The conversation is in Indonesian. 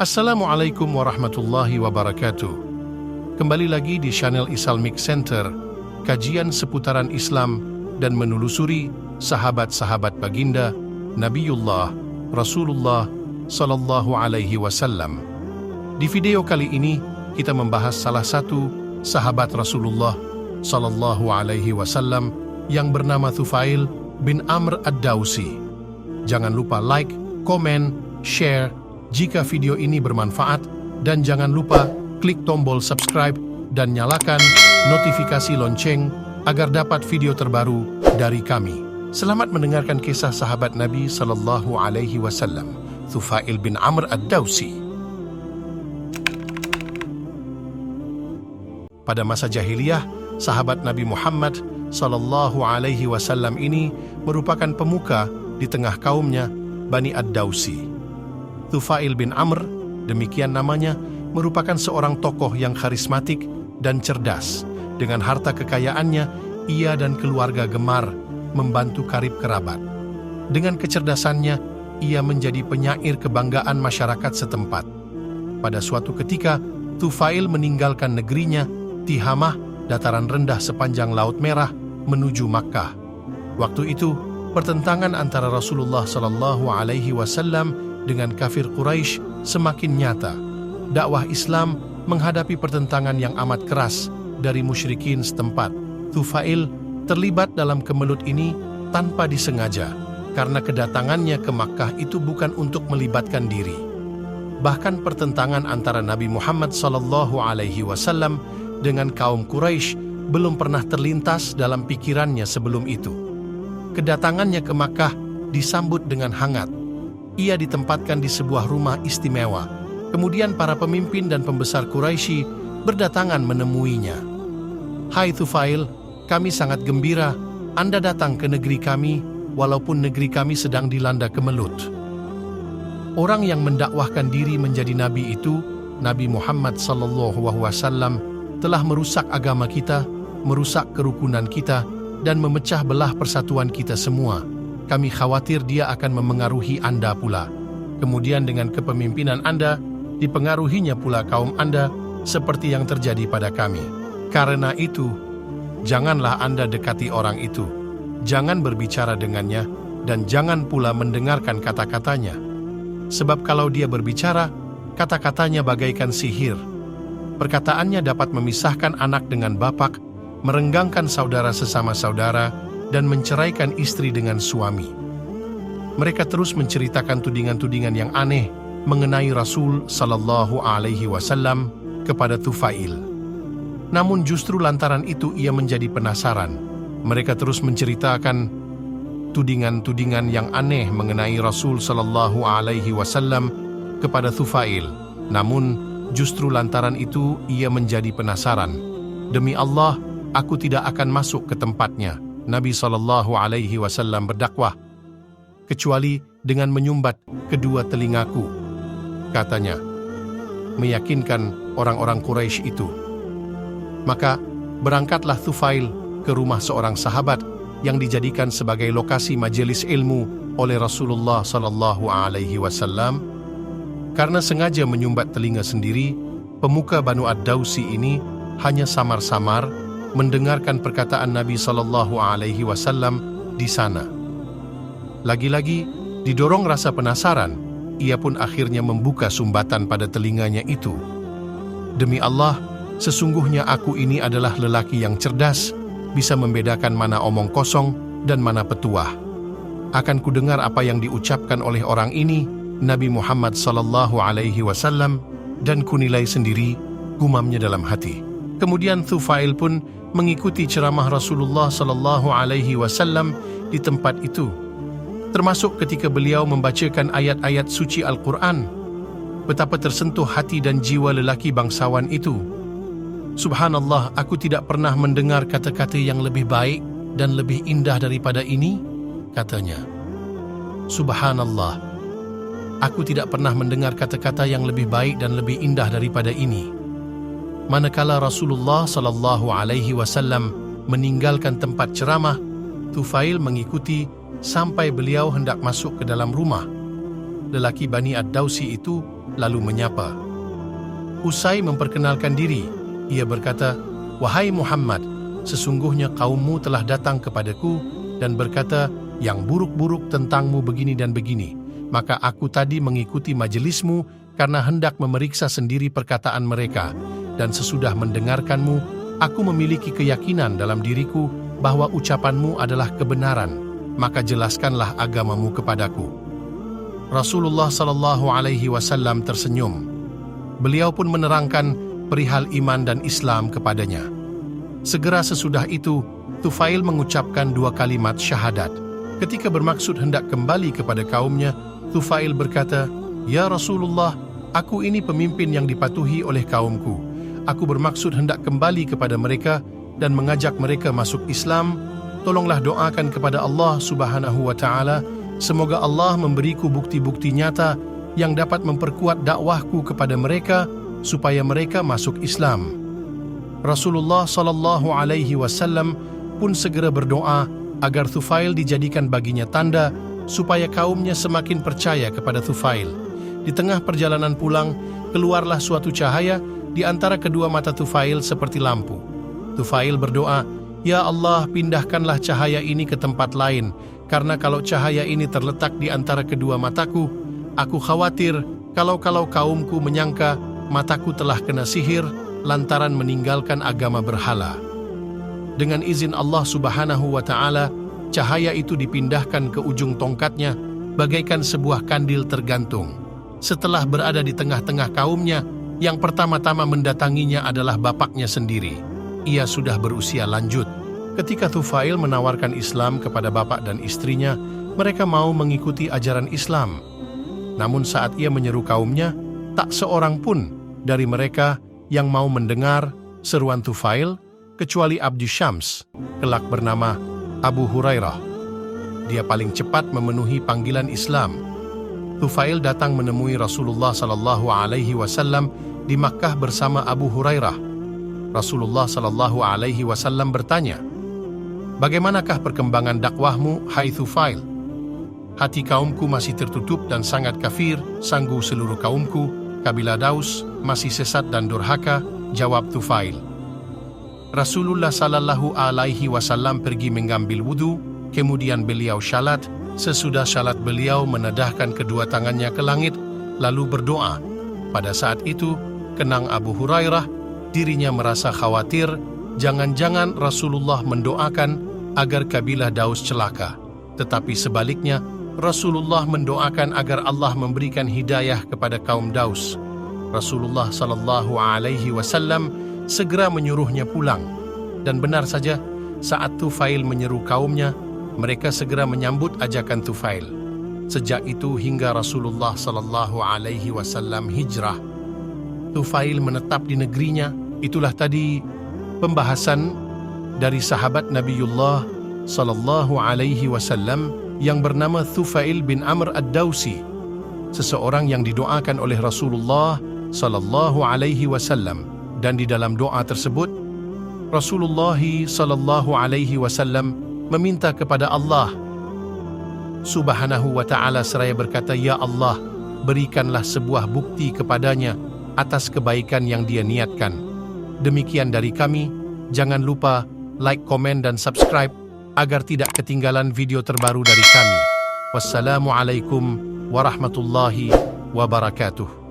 Assalamualaikum warahmatullahi wabarakatuh. Kembali lagi di channel Islamic Center, kajian seputaran Islam dan menelusuri sahabat-sahabat baginda Nabiullah Rasulullah Sallallahu Alaihi Wasallam. Di video kali ini kita membahas salah satu sahabat Rasulullah Sallallahu Alaihi Wasallam yang bernama Tufail bin Amr ad-Dawsi. Jangan lupa like, komen, share jika video ini bermanfaat, dan jangan lupa klik tombol subscribe dan nyalakan notifikasi lonceng agar dapat video terbaru dari kami. Selamat mendengarkan kisah sahabat Nabi Sallallahu Alaihi Wasallam, Tufail bin Amr ad-Dawsi. Pada masa jahiliyah, sahabat Nabi Muhammad Sallallahu Alaihi Wasallam ini merupakan pemuka di tengah kaumnya, Bani ad-Dawsi. Tufail bin Amr, demikian namanya, merupakan seorang tokoh yang karismatik dan cerdas. Dengan harta kekayaannya, ia dan keluarga gemar membantu karib kerabat. Dengan kecerdasannya, ia menjadi penyair kebanggaan masyarakat setempat. Pada suatu ketika, Tufail meninggalkan negerinya, Tihamah, dataran rendah sepanjang Laut Merah, menuju Makkah. Waktu itu, pertentangan antara Rasulullah Sallallahu Alaihi Wasallam dengan kafir Quraisy semakin nyata. Dakwah Islam menghadapi pertentangan yang amat keras dari musyrikin setempat. Tufail terlibat dalam kemelut ini tanpa disengaja, karena kedatangannya ke Makkah itu bukan untuk melibatkan diri. Bahkan pertentangan antara Nabi Muhammad Sallallahu Alaihi Wasallam dengan kaum Quraisy belum pernah terlintas dalam pikirannya sebelum itu. Kedatangannya ke Makkah disambut dengan hangat. Ia ditempatkan di sebuah rumah istimewa. Kemudian para pemimpin dan pembesar Quraisy berdatangan menemuinya. "Hai Tufail, kami sangat gembira Anda datang ke negeri kami, walaupun negeri kami sedang dilanda kemelut. Orang yang mendakwahkan diri menjadi nabi itu, Nabi Muhammad SAW, telah merusak agama kita, merusak kerukunan kita, dan memecah belah persatuan kita semua. Kami khawatir dia akan memengaruhi Anda pula. Kemudian dengan kepemimpinan Anda, dipengaruhinya pula kaum Anda seperti yang terjadi pada kami. Karena itu, janganlah Anda dekati orang itu. Jangan berbicara dengannya, dan jangan pula mendengarkan kata-katanya. Sebab kalau dia berbicara, kata-katanya bagaikan sihir. Perkataannya dapat memisahkan anak dengan bapak, merenggangkan saudara sesama saudara, dan menceraikan istri dengan suami." Mereka terus menceritakan tudingan-tudingan yang aneh mengenai Rasul Sallallahu Alaihi Wasallam kepada Tufail. Namun justru lantaran itu ia menjadi penasaran. Mereka terus menceritakan tudingan-tudingan yang aneh mengenai Rasul Sallallahu Alaihi Wasallam kepada Tufail. Namun justru lantaran itu ia menjadi penasaran. "Demi Allah, aku tidak akan masuk ke tempatnya," Nabi Sallallahu Alaihi Wasallam berdakwah, "kecuali dengan menyumbat kedua telingaku," katanya, meyakinkan orang-orang Quraisy itu. Maka berangkatlah Tufail ke rumah seorang sahabat yang dijadikan sebagai lokasi majelis ilmu oleh Rasulullah Sallallahu Alaihi Wasallam. Karena sengaja menyumbat telinga sendiri, pemuka Banu ad-Dawsi ini hanya samar-samar mendengarkan perkataan Nabi Sallallahu Alaihi Wasallam di sana. Lagi-lagi, didorong rasa penasaran, ia pun akhirnya membuka sumbatan pada telinganya itu. "Demi Allah, sesungguhnya aku ini adalah lelaki yang cerdas, bisa membedakan mana omong kosong dan mana petuah. Akan kudengar apa yang diucapkan oleh orang ini, Nabi Muhammad Sallallahu Alaihi Wasallam, dan kunilai sendiri," gumamnya dalam hati. Kemudian Tufail pun mengikuti ceramah Rasulullah Sallallahu Alaihi Wasallam di tempat itu, termasuk ketika beliau membacakan ayat-ayat suci Al-Quran. Betapa tersentuh hati dan jiwa lelaki bangsawan itu. "Subhanallah, aku tidak pernah mendengar kata-kata yang lebih baik dan lebih indah daripada ini," katanya. "Subhanallah, aku tidak pernah mendengar kata-kata yang lebih baik dan lebih indah daripada ini." Manakala Rasulullah Sallallahu Alaihi Wasallam meninggalkan tempat ceramah, Tufail mengikuti sampai beliau hendak masuk ke dalam rumah. Lelaki Bani ad-Dawsi itu lalu menyapa. Usai memperkenalkan diri, ia berkata, "Wahai Muhammad, sesungguhnya kaummu telah datang kepadaku dan berkata yang buruk-buruk tentangmu begini dan begini. Maka aku tadi mengikuti majelismu karena hendak memeriksa sendiri perkataan mereka. Dan sesudah mendengarkanmu, aku memiliki keyakinan dalam diriku bahwa ucapanmu adalah kebenaran. Maka jelaskanlah agamamu kepadaku." Rasulullah SAW tersenyum. Beliau pun menerangkan perihal iman dan Islam kepadanya. Segera sesudah itu, Tufail mengucapkan 2 kalimat syahadat. Ketika bermaksud hendak kembali kepada kaumnya, Tufail berkata, "Ya Rasulullah, aku ini pemimpin yang dipatuhi oleh kaumku. Aku bermaksud hendak kembali kepada mereka dan mengajak mereka masuk Islam. Tolonglah doakan kepada Allah Subhanahu wa Ta'ala, semoga Allah memberiku bukti-bukti nyata yang dapat memperkuat dakwahku kepada mereka supaya mereka masuk Islam." Rasulullah SAW pun segera berdoa agar Tufail dijadikan baginya tanda supaya kaumnya semakin percaya kepada Tufail. Di tengah perjalanan pulang, keluarlah suatu cahaya di antara kedua mata Tufail seperti lampu. Tufail berdoa, "Ya Allah, pindahkanlah cahaya ini ke tempat lain, karena kalau cahaya ini terletak di antara kedua mataku, aku khawatir kalau kaumku menyangka mataku telah kena sihir lantaran meninggalkan agama berhala." Dengan izin Allah Subhanahu wa Ta'ala, cahaya itu dipindahkan ke ujung tongkatnya bagaikan sebuah kandil tergantung. Setelah berada di tengah-tengah kaumnya, yang pertama-tama mendatanginya adalah bapaknya sendiri. Ia sudah berusia lanjut. Ketika Tufail menawarkan Islam kepada bapak dan istrinya, mereka mau mengikuti ajaran Islam. Namun saat ia menyeru kaumnya, tak seorang pun dari mereka yang mau mendengar seruan Tufail, kecuali Abdi Syams, kelak bernama Abu Hurairah. Dia paling cepat memenuhi panggilan Islam. Tufail datang menemui Rasulullah SAW di Makkah bersama Abu Hurairah. Rasulullah SAW bertanya, "Bagaimanakah perkembangan dakwahmu, hai Tufail?" "Hati kaumku masih tertutup dan sangat kafir, sanggup seluruh kaumku, kabilah Daus, masih sesat dan durhaka," jawab Tufail. Rasulullah SAW pergi mengambil wudu, kemudian beliau syalat. Sesudah syalat beliau menedahkan kedua tangannya ke langit, lalu berdoa. Pada saat itu, kenang Abu Hurairah, dirinya merasa khawatir, jangan-jangan Rasulullah mendoakan agar kabilah Daus celaka. Tetapi sebaliknya, Rasulullah mendoakan agar Allah memberikan hidayah kepada kaum Daus. Rasulullah SAW segera menyuruhnya pulang. Dan benar saja, saat Tufail menyeru kaumnya, mereka segera menyambut ajakan Tufail. Sejak itu hingga Rasulullah SAW hijrah, Tufail menetap di negerinya. Itulah tadi pembahasan dari sahabat Nabiullah SAW yang bernama Tufail bin Amr ad-Dawsi, seseorang yang didoakan oleh Rasulullah SAW. Dan di dalam doa tersebut, Rasulullah SAW meminta kepada Allah Subhanahu wa Ta'ala seraya berkata, "Ya Allah, berikanlah sebuah bukti kepadanya atas kebaikan yang dia niatkan." Demikian dari kami, jangan lupa like, komen, dan subscribe agar tidak ketinggalan video terbaru dari kami. Wassalamualaikum warahmatullahi wabarakatuh.